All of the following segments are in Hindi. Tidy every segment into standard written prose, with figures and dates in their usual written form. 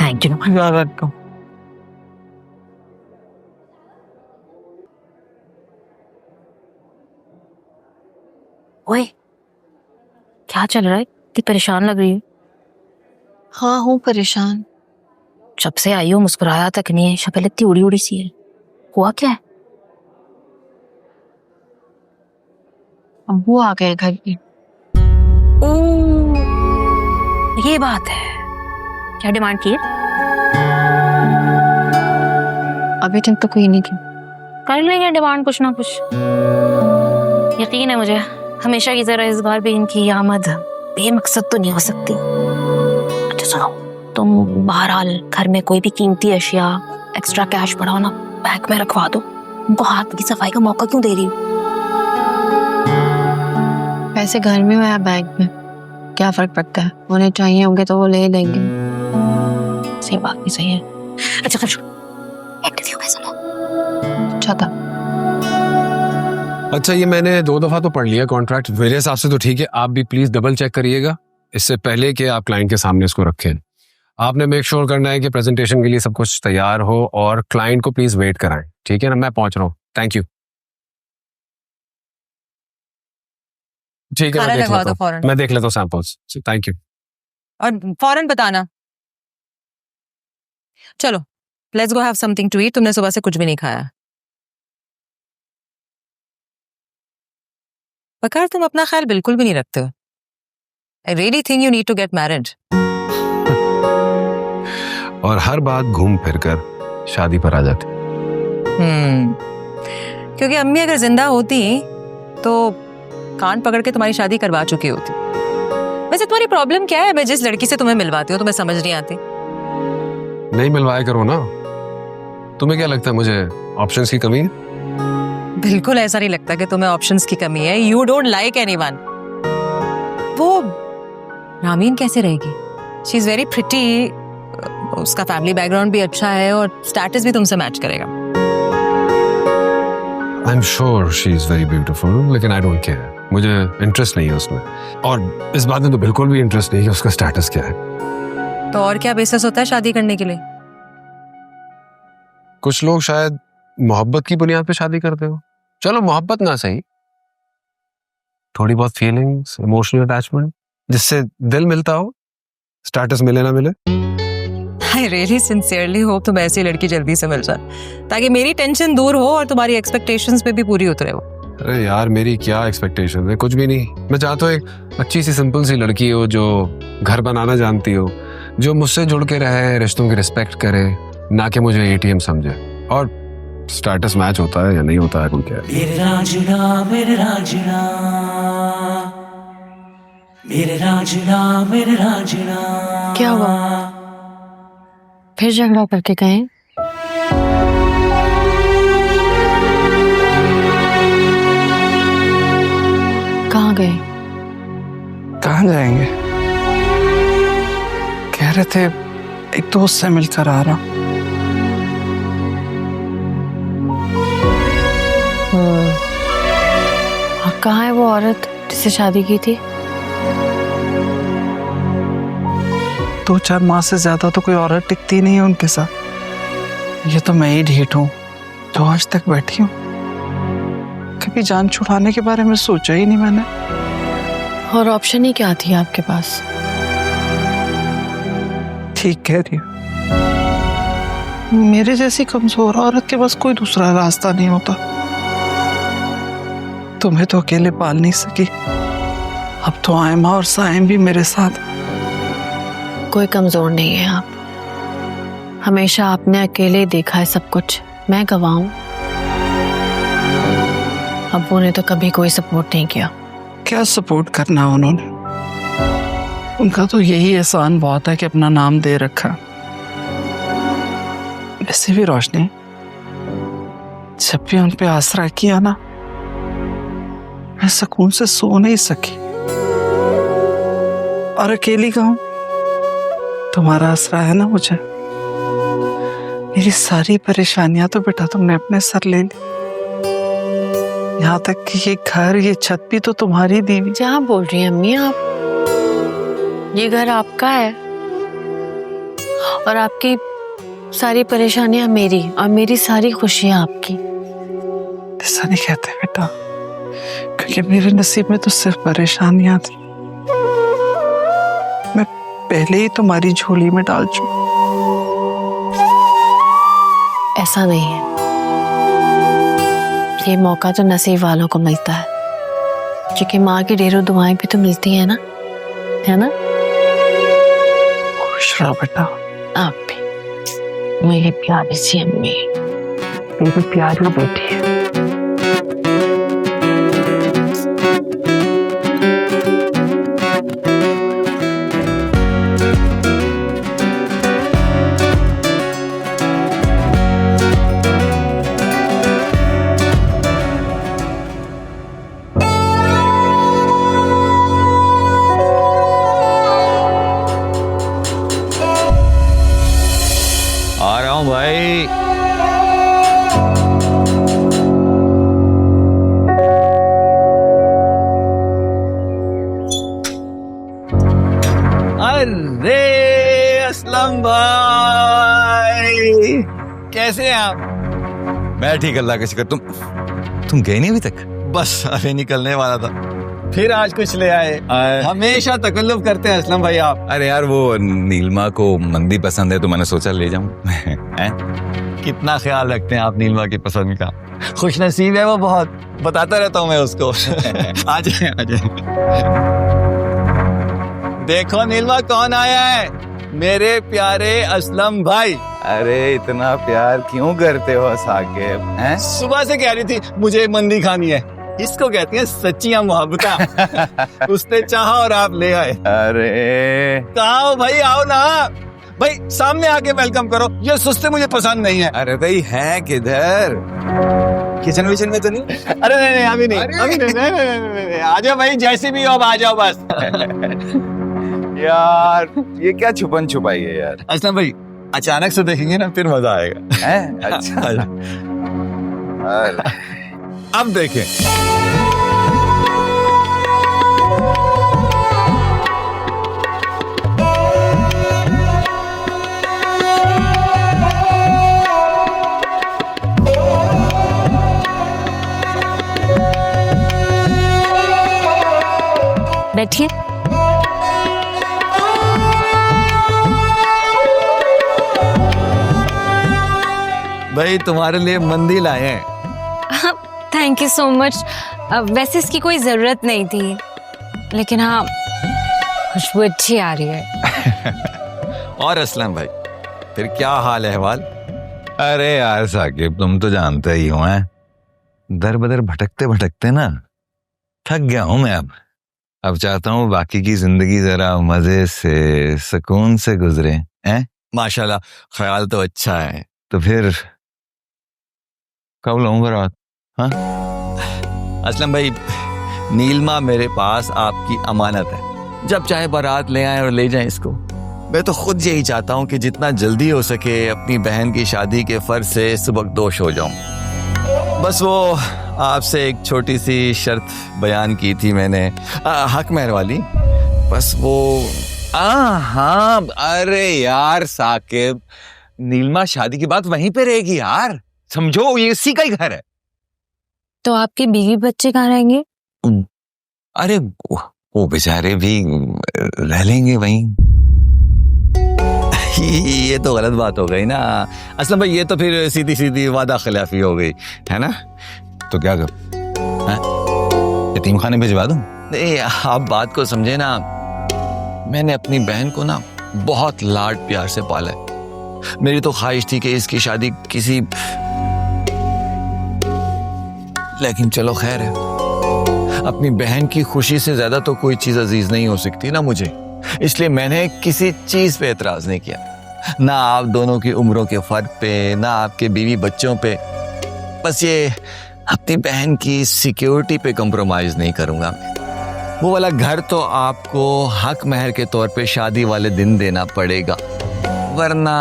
Thank you. वेलकम। ओए, क्या चल रहा है? इतनी परेशान लग रही है। हाँ हूँ परेशान। जब से आई हो मुस्कुराया तक नहीं है, शक्ल इतनी उड़ी उड़ी सी है। हुआ क्या है? अब्बू आ गए घर पे। ओह, ये बात है। क्या डिमांड की है? अभी तक तो कोई नहीं की। कर लेंगे डिमांड कुछ ना कुछ। यकीन है मुझे, हमेशा की तरह इस बार भी इनकी आमद बेमकसद तो नहीं हो सकती। अच्छा सुनो, तुम बहरहाल घर में कोई भी कीमती अशिया एक्स्ट्रा कैश पड़ा हो ना, बैग में रखवा दो। उनको हाथ की सफाई का मौका क्यों दे रही हो? पैसे घर में हो या बैग में, क्या फर्क पड़ता है? उन्हें चाहिए होंगे तो वो ले लेंगे। सही बात भी सही है। अच्छा कर, इंटरव्यू कैसा था? अच्छा था। अच्छा, ये मैंने 2 दफा तो पढ़ लिया कॉन्ट्रैक्ट, मेरे हिसाब से तो ठीक है। आप भी प्लीज डबल चेक करिएगा इससे पहले कि आप क्लाइंट के सामने इसको रखें। आपने मेक श्योर करना है कि प्रेजेंटेशन के लिए सब कुछ तैयार हो और क्लाइंट को प्लीज वेट कराएं, ठीक है ना? मैं पहुंच रहा हूँ। Thank you. ठीक है, मैं देख लेता हूँ सैंपल्स। Thank you. और फौरन बताना। चलो let's go have something to eat. तुमने सुबह से कुछ भी नहीं खाया। वकार, तुम अपना ख्याल बिल्कुल भी नहीं रखते हो। I really think you need to get married. और हर बात घूम फिर कर शादी पर आ जाती। क्योंकि अम्मी अगर जिंदा होती तो कान पकड़ के तुम्हारी शादी करवा चुकी होती। वैसे तुम्हारी प्रॉब्लम क्या है? मैं जिस लड़की से तुम्हें मिलवाती हूँ तुम्हें समझ नहीं आती। नहीं मिलवाया करो ना। तुम्हें क्या लगता है मुझे ऑप्शंस की कमी है? बिल्कुल ऐसा नहीं लगता कि तुम्हें ऑप्शंस की कमी है। You don't like anyone. वो रामीन कैसे रहेगी? She is very pretty. उसका फैमिली बैकग्राउंड भी अच्छा है और स्टेटस भी तुमसे मैच करेगा। I am sure she is very beautiful, लेकिन आई डोंट केयर। मुझे इंटरेस्ट नहीं है उसमें, और इस बात में तो बिल्कुल भी इंटरेस्ट नहीं है उसका स्टेटस क्या है। तो और क्या बेसिस होता है शादी करने के लिए? कुछ लोग शायद मोहब्बत की बुनियाद पे शादी करते हो। चलो मोहब्बत ना सही, थोड़ी बहुत फीलिंग्स, इमोशनल अटैचमेंट, जिससे दिल मिलता हो, स्टेटस मिले ना मिले। आई रियली सिंसियरली होप तुम ऐसी लड़की जल्दी से मिल जाए ताकि मेरी टेंशन दूर हो और तुम्हारी एक्सपेक्टेशंस पे भी पूरी उतरे हो। अरे यार, मेरी क्या एक्सपेक्टेशन है? कुछ भी नहीं। मैं चाहता हूँ एक अच्छी सी सिंपल सी लड़की हो जो घर बनाना जानती हो, जो मुझसे जुड़ के रहे, रिश्तों की रिस्पेक्ट करे, ना कि मुझे एटीएम समझे। और स्टेटस मैच होता है या नहीं होता है कोई क्या? मेरे राजना, मेरे राजना, मेरे राजना, मेरे राजना। क्या हुआ? फिर झगड़ा करके गए? कहाँ गए? कहाँ जाएंगे? कह रहे थे एक दोस्त से मिलकर आ रहा। और कहाँ है वो औरत जिससे शादी की थी? 2-4 माह से ज्यादा तो कोई औरत टिकती नहीं है उनके साथ। ये तो मैं ही ढीठ हूँ जो आज तक बैठी हूँ। कभी जान छुड़ाने के बारे में सोचा ही नहीं मैंने। और ऑप्शन ही क्या थी आपके पास? ठीक कह रही हो। मेरे जैसी कमजोर औरत के पास कोई दूसरा रास्ता नहीं होता। तुम्हें तो अकेले पाल नहीं सकी, अब तो आयमा और साइम भी मेरे साथ। कोई कमजोर नहीं है आप। हमेशा आपने अकेले देखा है सब कुछ। मैं गवाह हूं। अब्बू ने तो कभी कोई सपोर्ट नहीं किया। क्या सपोर्ट करना उन्होंने? उनका तो यही एहसान बहुत है कि अपना नाम दे रखा। वैसे भी रोशनी, जब भी उन पे आसरा किया ना, मैं सुकून से सो नहीं सकी। और अकेली कहूं, तुम्हारा आसरा है ना मुझे। मेरी सारी परेशानियां तो बेटा तुमने अपने सर ले ली। यहाँ तक कि ये घर, ये छत भी तो तुम्हारी दी हुई। क्या बोल रही हैं अम्मी आप? ये घर आपका है। और आपकी सारी परेशानियां मेरी और मेरी सारी खुशियां आपकी। ऐसा नहीं कहते बेटा, क्योंकि मेरे नसीब में तो सिर्फ परेशानियां थी। मैं पहले ही तुम्हारी झोली में डाल चुकी। ऐसा नहीं है, ये मौका तो नसीब वालों को मिलता है, क्योंकि माँ की ढेरों दुआएं भी तो मिलती है ना? खुश रहो बेटा। आप भी मेरी प्यारी सी अम्मी, मेरी प्यारी बेटी है। आ रहा हूं भाई। अरे असलम भाई, कैसे हैं आप? मैं ठीक, अल्लाह का शुक्र। तुम गए नहीं अभी तक? बस अभी निकलने वाला था, फिर आज कुछ ले आए। हमेशा तकल्लुफ करते हैं असलम भाई आप। अरे यार, वो नीलमा को मंदी पसंद है तो मैंने सोचा ले जाऊं। कितना ख्याल रखते हैं आप नीलमा की पसंद का। खुश नसीब है वो बहुत, बताता रहता हूँ मैं उसको। आ जाए आ जाए। देखो नीलमा कौन आया है, मेरे प्यारे असलम भाई। अरे इतना प्यार क्यों करते हो साकिब? हैं? सुबह से कह रही थी मुझे मंदी खानी है। इसको कहती हैं सच्चियां मोहब्बता। उसने चाहा और आप ले आए। अरे कहाँ हो भाई, आओ ना भाई, सामने आके वेलकम करो। ये सुस्ते मुझे पसंद नहीं है। अरे भाई, है किधर? किचन विचन में तो नहीं? अरे नहीं अभी नहीं, अभी नहीं। आ जाओ भाई, जैसे भी हो अब आ जाओ बस। यार ये क्या छुपन छुपाई है यार? असलम भाई अचानक से देखेंगे ना फिर मजा आएगा। हैं? अच्छा। अब देखें। बैठिए। भाई तुम्हारे लिए मंदी लाए हैं। Thank you so much. वैसे इसकी कोई जरूरत नहीं थी, लेकिन हाँ खुशबू अच्छी आ रही है। और असलम भाई फिर क्या हाल अहवाल? अरे यार साकिब, तुम तो जानते ही हो हैं, दर बदर भटकते भटकते ना थक गया हूं मैं। अब चाहता हूँ बाकी की जिंदगी जरा मजे से सुकून से गुजरे। हैं? माशाल्लाह, ख्याल तो अच्छा है। तो फिर कब लाऊं बारात? हाँ? असलम भाई, नीलमा मेरे पास आपकी अमानत है, जब चाहे बारात ले आए और ले जाएं इसको। मैं तो खुद यही चाहता हूँ कि जितना जल्दी हो सके अपनी बहन की शादी के फर्ज से सुबकदोश हो जाऊं। बस वो आपसे एक छोटी सी शर्त बयान की थी मैंने, हक महर वाली। बस वो हाँ, अरे यार साकिब, नीलमा शादी की बात वहीं पे रहेगी यार, समझो ये इसी का ही घर है। तो आपके बीवी बच्चे कहाँ रहेंगे? अरे वो बेचारे भी रह लेंगे वहीं। ये तो गलत बात हो गई ना असलम भाई, ये तो फिर सीधी सीधी वादा खिलाफी हो गई है ना। तो क्या कर, यतीम खाने भिजवा दूं? नहीं, आप बात को समझे ना। मैंने अपनी बहन को ना बहुत लाड प्यार से पाला है। मेरी तो ख्वाहिश थी कि इसकी शादी किसी, लेकिन चलो खैर है। अपनी बहन की खुशी से ज्यादा तो कोई चीज अजीज नहीं हो सकती ना मुझे, इसलिए मैंने किसी चीज पे एतराज नहीं किया, ना आप दोनों की उम्रों के फर्क पे, ना आपके बीवी बच्चों पे। बस ये अपनी बहन की सिक्योरिटी पे कंप्रोमाइज नहीं करूंगा। वो वाला घर तो आपको हक महर के तौर पे शादी वाले दिन देना पड़ेगा, वरना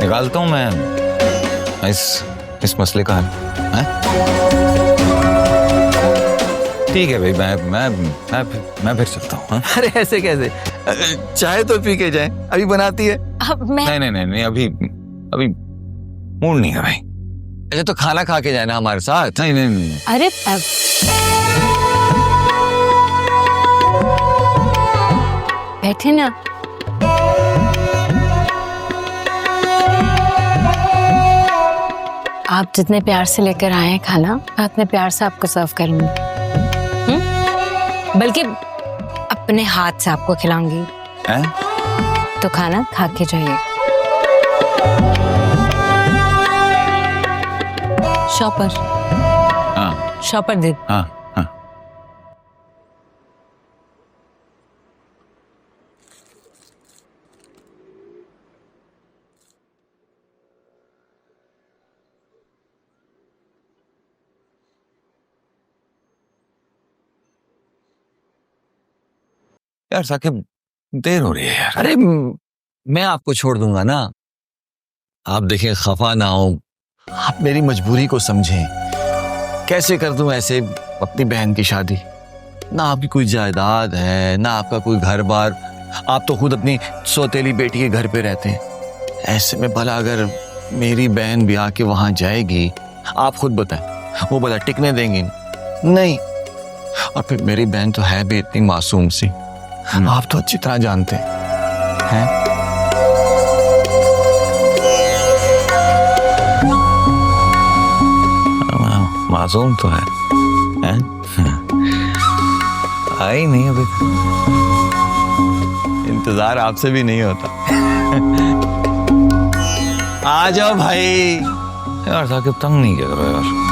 निकालता हूं मैं इस इस मसले का हल। हैं? ठीक है भाई, मैं फिर चलता हूँ। हाँ? अरे ऐसे कैसे? चाय तो पी के जाए, अभी बनाती है। अब मैं नहीं, अभी मूड नहीं है भाई। अच्छा तो खाना खा के जाना हमारे साथ। नहीं। अरे बैठे ना। आप जितने प्यार से लेकर आए हैं खाना, मैं उतने प्यार से आपको सर्व करूंगी। बल्कि अपने हाथ से आपको खिलाऊंगी। हैं? तो खाना खा के जाइए। शॉपर। हाँ शॉपर दे। हाँ हाँ। यार साकिब, देर हो रही है यार। अरे मैं आपको छोड़ दूंगा ना। आप देखें, खफा ना हो, आप मेरी मजबूरी को समझें। कैसे कर दूं ऐसे अपनी बहन की शादी? ना आपकी कोई जायदाद है, ना आपका कोई घर बार। आप तो खुद अपनी सौतेली बेटी के घर पे रहते हैं। ऐसे में भला अगर मेरी बहन भी आके वहां जाएगी, आप खुद बताएं, वो भला टिकने देंगी? नहीं। और फिर मेरी बहन तो है भी इतनी मासूम सी, आप तो अच्छी तरह जानते हैं। मासूम तो है? आई नहीं अभी। इंतजार आपसे भी नहीं होता। आ जाओ भाई। यार साकिब, तंग नहीं कर रहा यार।